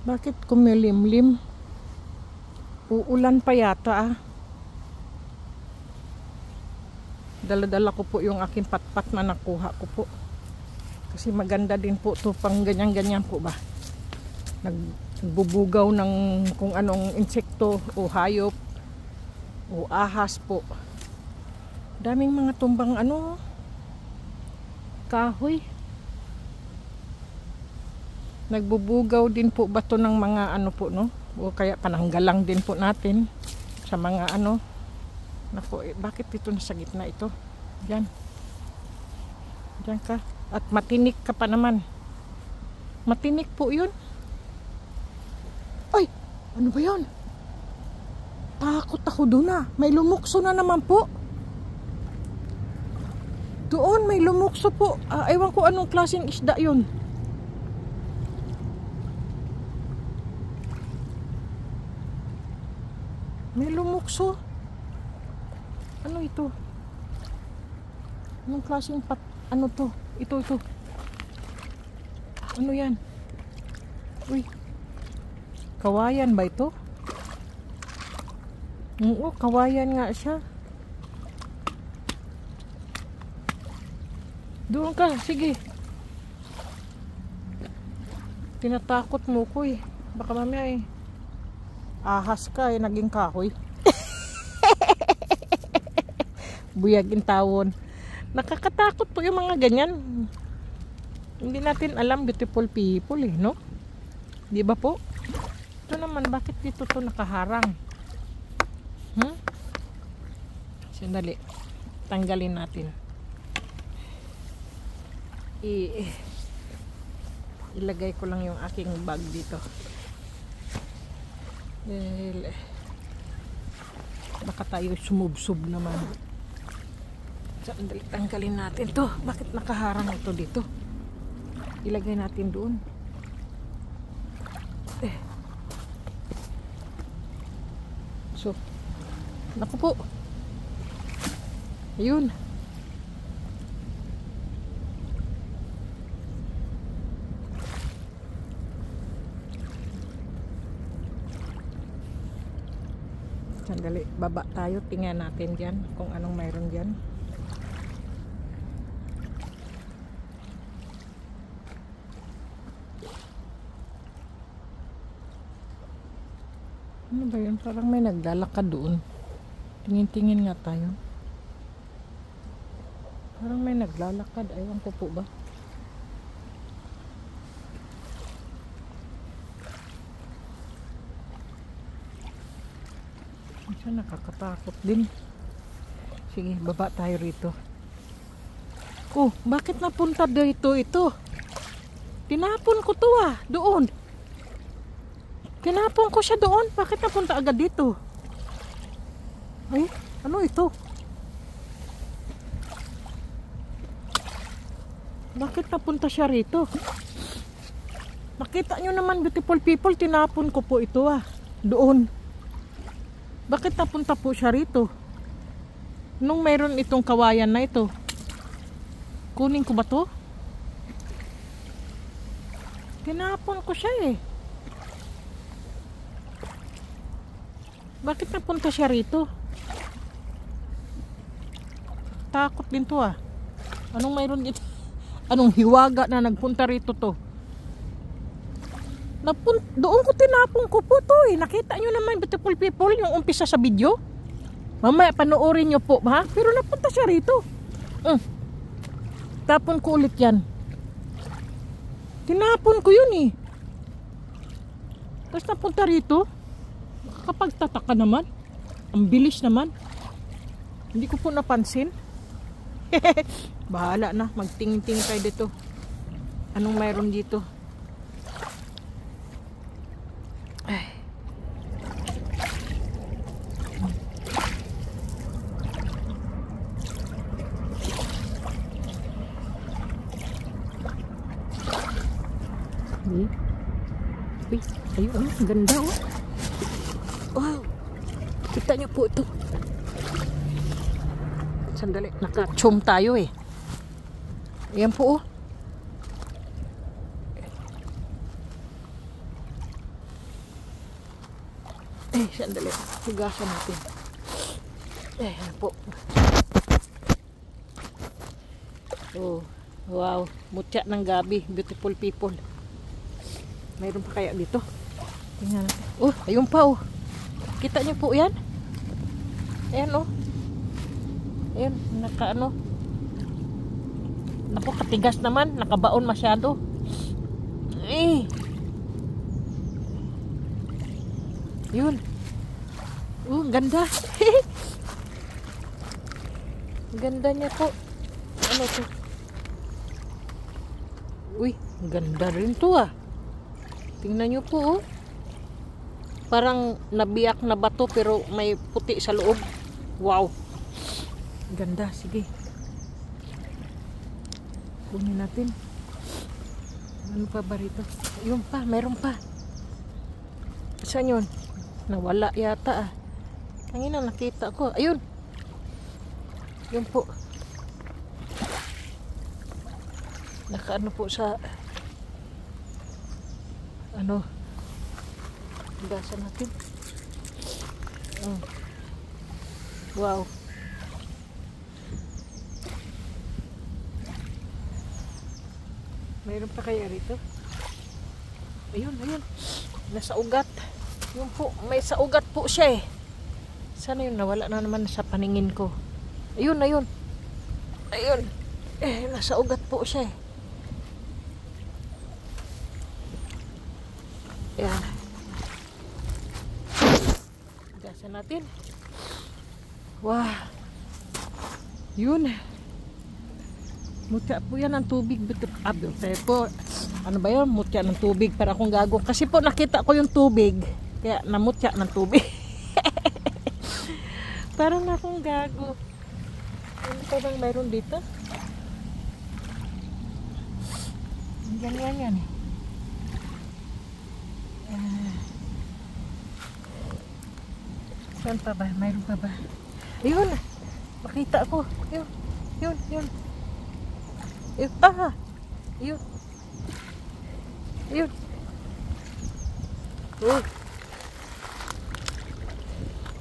Bakit kumilimlim? Uulan pa yata ah. Dala-dala ko po yung aking patpat na nakuha ko po. Kasi maganda din po to pang ganyan-ganyan po ba. Nagbubugaw ng kung anong insekto o hayop o ahas po. Daming mga tumbang kahoy. Nagbubugaw din po ba to ng mga po no? O kaya pananggalang din po natin sa mga Naku, bakit dito nasa gitna ito? Diyan. Diyan ka. At matinik ka pa naman. Matinik po yun. Ay! Ano ba yun? Takot ako doon ah. May lumukso na naman po. Doon may lumukso po. Ewan ko anong klaseng isda yun. May lumukso. Ano ito? Anong klaseng to? Ito. Ano yan? Uy. Kawayan ba ito? Oo, kawayan nga siya. Doon ka, sige. Tinatakot mo ko eh. Baka mamaya ahas ka naging kahoy. Buyagin tawon. Nakakatakot po yung mga ganyan. Hindi natin alam, beautiful people no? Di ba po? Ito naman, bakit dito to nakaharang? Sandali. Tanggalin natin. Ilagay ko lang yung aking bag dito. Baka tayo sumubsob naman. Sandali, tanggalin natin to. Bakit nakaharang ito dito? Ilagay natin doon. So, naku po. Ayun. Sandali, baba tayo. Tingnan natin dyan kung anong mayroon dyan. Ano ba yun? Parang may naglalakad doon. Tingin-tingin nga tayo. Parang may naglalakad. Aywan ko po ba? Siya nakakatakot din. Sige, baba tayo rito. Oh, bakit napunta dito ito? Tinapon ko to doon. Tinapon ko siya doon. Bakit napunta agad dito? Ay, ano ito? Bakit napunta siya rito? Nakita nyo naman, beautiful people, tinapon ko po ito doon. Bakit napunta po siya rito? Nung mayroon itong kawayan na ito, kunin ko ba to? Tinapon ko siya Bakit napunta siya rito? Takot din to Anong mayroon dito? Anong hiwaga na nagpunta rito to? Doon ko tinapon ko po to Nakita nyo naman, beautiful people, yung umpisa sa video. Mamaya panoorin nyo po pero napunta siya rito. Tapon ko ulit yan. Tinapon ko yun Tapos napunta rito. Kapag tataka naman, ang bilis naman. Hindi ko po napansin. Bahala na, magtingin-tingin tayo dito. Anong mayroon dito? Ay. Ayun, ganda Wow. Kita nyo po ito. Sandali, naka-zoom tayo Ayan po Sandali. Hugasan natin. Ano po. Oh, wow. Mutya ng gabi. Beautiful people. Mayroon pa kaya dito? Tingnan natin. Oh, ayun pa oh. Kita niyo po yan? Ayan oh. Ayan, naka ano. Naku, katigas naman. Nakabaon masyado. Yun. Ganda. Ganda niya po. Ano to? Uy, ganda rin to ah. Tingnan nyo po oh. Parang nabiyak na bato pero may puti sa loob. Wow. Ganda, sige. Kunin natin. Ano pa ba rito? Yun pa, meron pa. Saan yun? Nawala yata ah. Kanina nakita ko. Ayun. Yun po. Nakaano po sa ano. Hugasan natin. Wow. Mayroon pa kaya rito? Ayun, ayun. Nasa ugat. Yun po, may sa ugat po siya eh. Sana yun, nawala na naman sa paningin ko. Ayun, ayun. Ayun. Nasa ugat po siya eh. Ayan. Gasan natin. Wow. Yun. Mutya po yan ng tubig. Po. Ano ba yun? Mutya ng tubig para akong gago. Kasi po nakita ko yung tubig. Kaya namutya ng tubig. Parang akong gago. Ano pa bang mayroon dito? Ganyan yan. Saan pa ba? Mayroon pa ba? Ayun! Makita ko. Yun. Yun. Yun. Yun. Yun. Yun. Oh.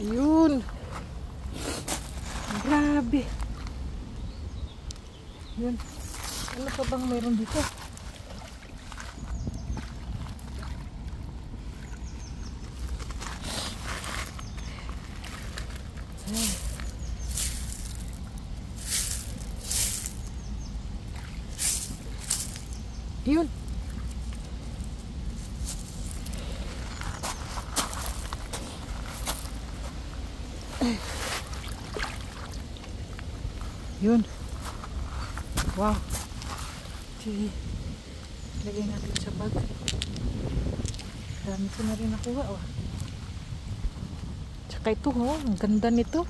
Yun. Grabe. Yun. Ano pa bang mayroon dito? Yun. Yun. Wow. Sige. Lagay natin sa bag. Dami ko na rin nakuha. Oh. Tsaka ito, oh. Ang ganda nito.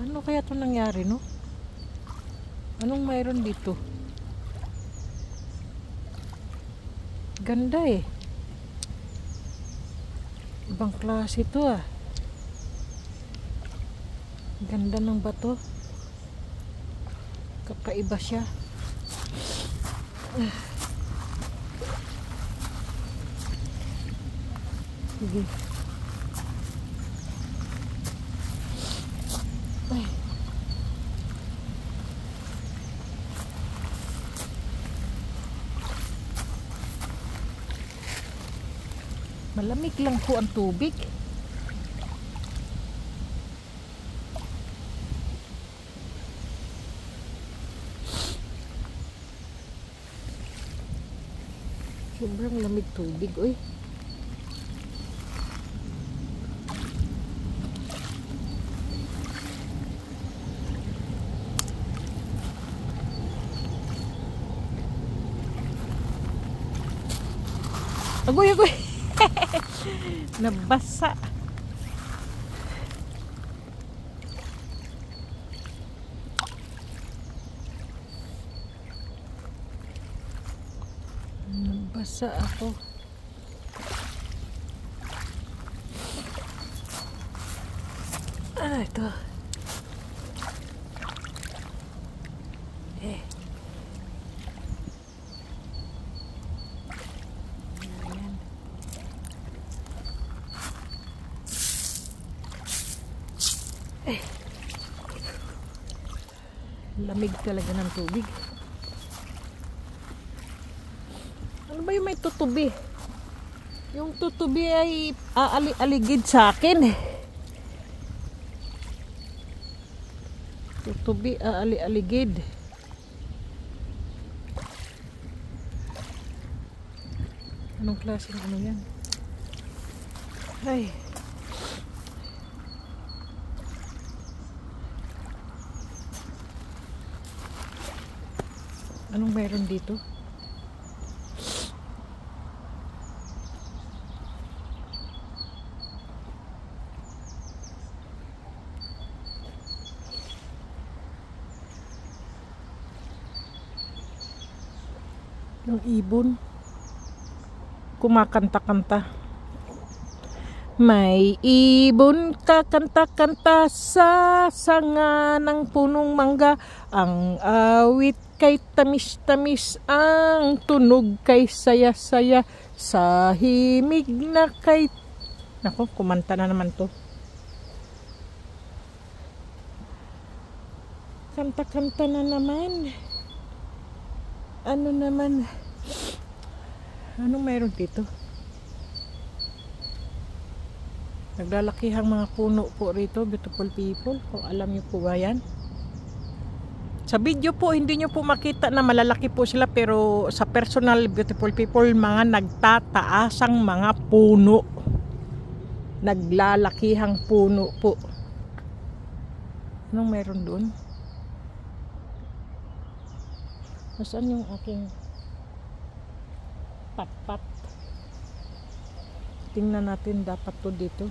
Ano kaya ito nangyari, no? Anong mayroon dito? Ganda eh. Ibang klase ito ah. Ganda ng bato. Kakaiba siya. Sige. Ay. Malamig lang po ang tubig. Sobrang lamig tubig, oy. Agoy, agoy. Nabasa. Nabasa ako. Ano ito? Ayan. Lamig talaga ng tubig. Ano ba yung may tutubi? Yung tutubi ay aligid sa akin. Tutubi aligid. Anong klaseng ano yan? Ay. Anong mayroon dito? Yung ibon kumakanta-kanta. May ibon kakanta-kanta sa sanga ng punong mangga. Ang awit kay tamis-tamis, ang tunog kay saya-saya, sa himig na kay... Nako, kumanta na naman to. Kanta-kanta na naman. Ano naman? Anong mayroon dito? Naglalakihang mga puno po rito, beautiful people. Kung alam niyo po ba yan? Sa video po, hindi niyo po makita na malalaki po sila, pero sa personal, beautiful people, mga nagtataasang mga puno. Naglalakihang puno po. Anong meron doon? Nasaan yung aking pat-pat? Tingnan natin, dapat to dito.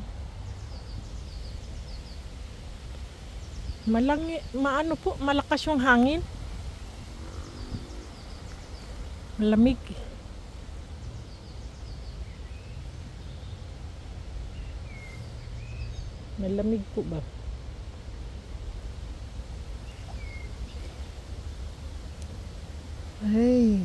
Maano po, malakas yung hangin. Malamig. Malamig po ba? Ay.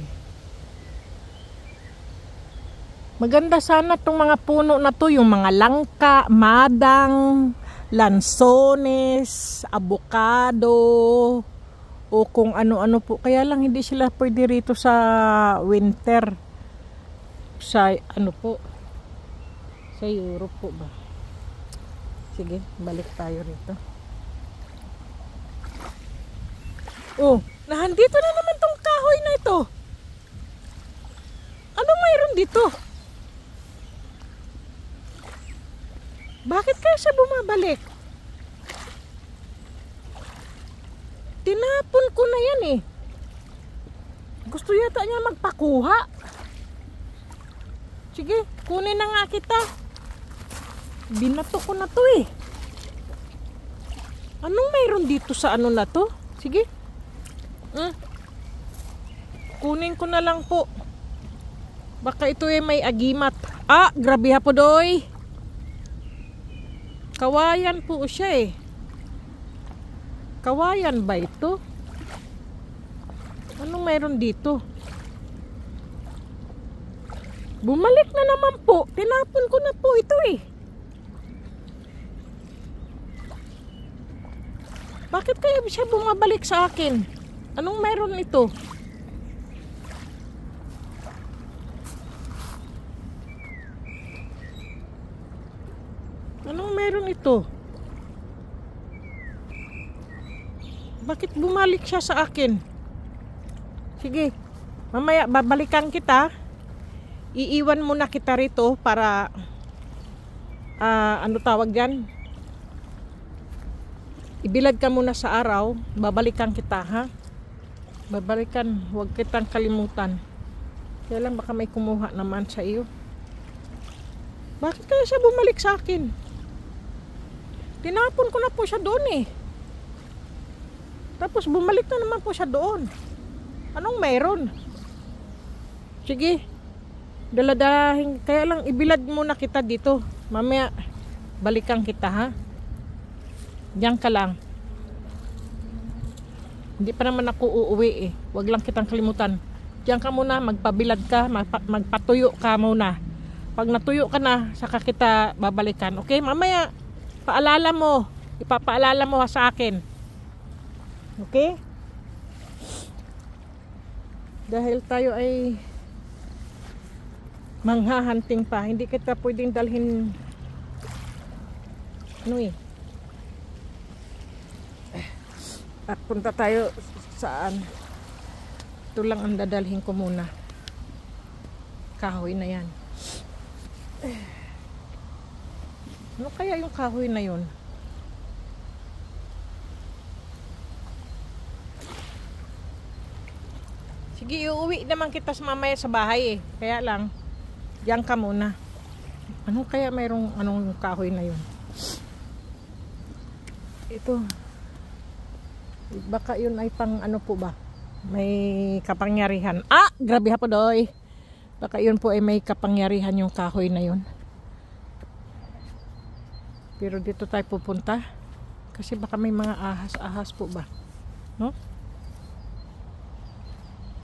Maganda sana itong mga puno na to, yung mga langka, madang, lansones, avocado, o kung ano-ano po. Kaya lang hindi sila pwede rito sa winter. Sa ano po, sa Europe po ba? Sige, balik tayo rito. Oh, nahandito na naman tong kahoy na ito. Ano mayroon dito? Bakit kaya siya bumabalik? Tinapon ko na yan eh. Gusto yata niya magpakuha. Sige, kunin na nga kita. Binato ko na to eh. Anong mayroon dito sa ano na to? Sige. Kunin ko na lang po. Baka ito eh may agimat. Ah, grabe ha po doy. Kawayan po siya eh. Kawayan ba ito? Anong mayroon dito? Bumalik na naman po. Tinapon ko na po ito eh. Bakit kaya siya bumabalik sa akin? Anong mayroon ito? Anong meron ito? Bakit bumalik siya sa akin? Sige, mamaya babalikan kita. Iiwan muna kita rito para ano tawag yan? Ibilad ka muna sa araw. Babalikan kita ha. Babalikan, huwag kitang kalimutan. Kaya lang baka may kumuha naman sa iyo. Bakit kaya siya bumalik sa akin? Tinapon ko na po siya doon eh. Tapos bumalik na naman po siya doon. Anong mayroon? Sige. Daladahin. Kaya lang ibilad muna kita dito. Mamaya balikan kita ha. Diyan ka lang. Hindi pa naman ako uuwi eh. Huwag lang kitang kalimutan. Diyan ka muna. Magpabilad ka. Magpatuyo ka muna. Pag natuyo ka na, saka kita babalikan. Okay? Mamaya paalala mo. Ipapaalala mo sa akin. Okay? Dahil tayo ay manghahunting pa, hindi kita pwedeng dalhin ano eh. At punta tayo saan. Ito lang ang dadalhin ko muna. Kahoy na yan. Ano kaya yung kahoy na yun? Sige, iuwi naman kita sa mamaya sa bahay eh. Kaya lang, diyan ka muna. Ano kaya mayroong anong kahoy na yun? Ito. Baka yun ay pang ano po ba? May kapangyarihan. Ah! Grabe ha po doy. Baka yun po ay may kapangyarihan yung kahoy na yun. Pero dito tayo pupunta. Kasi baka may mga ahas-ahas po ba? No?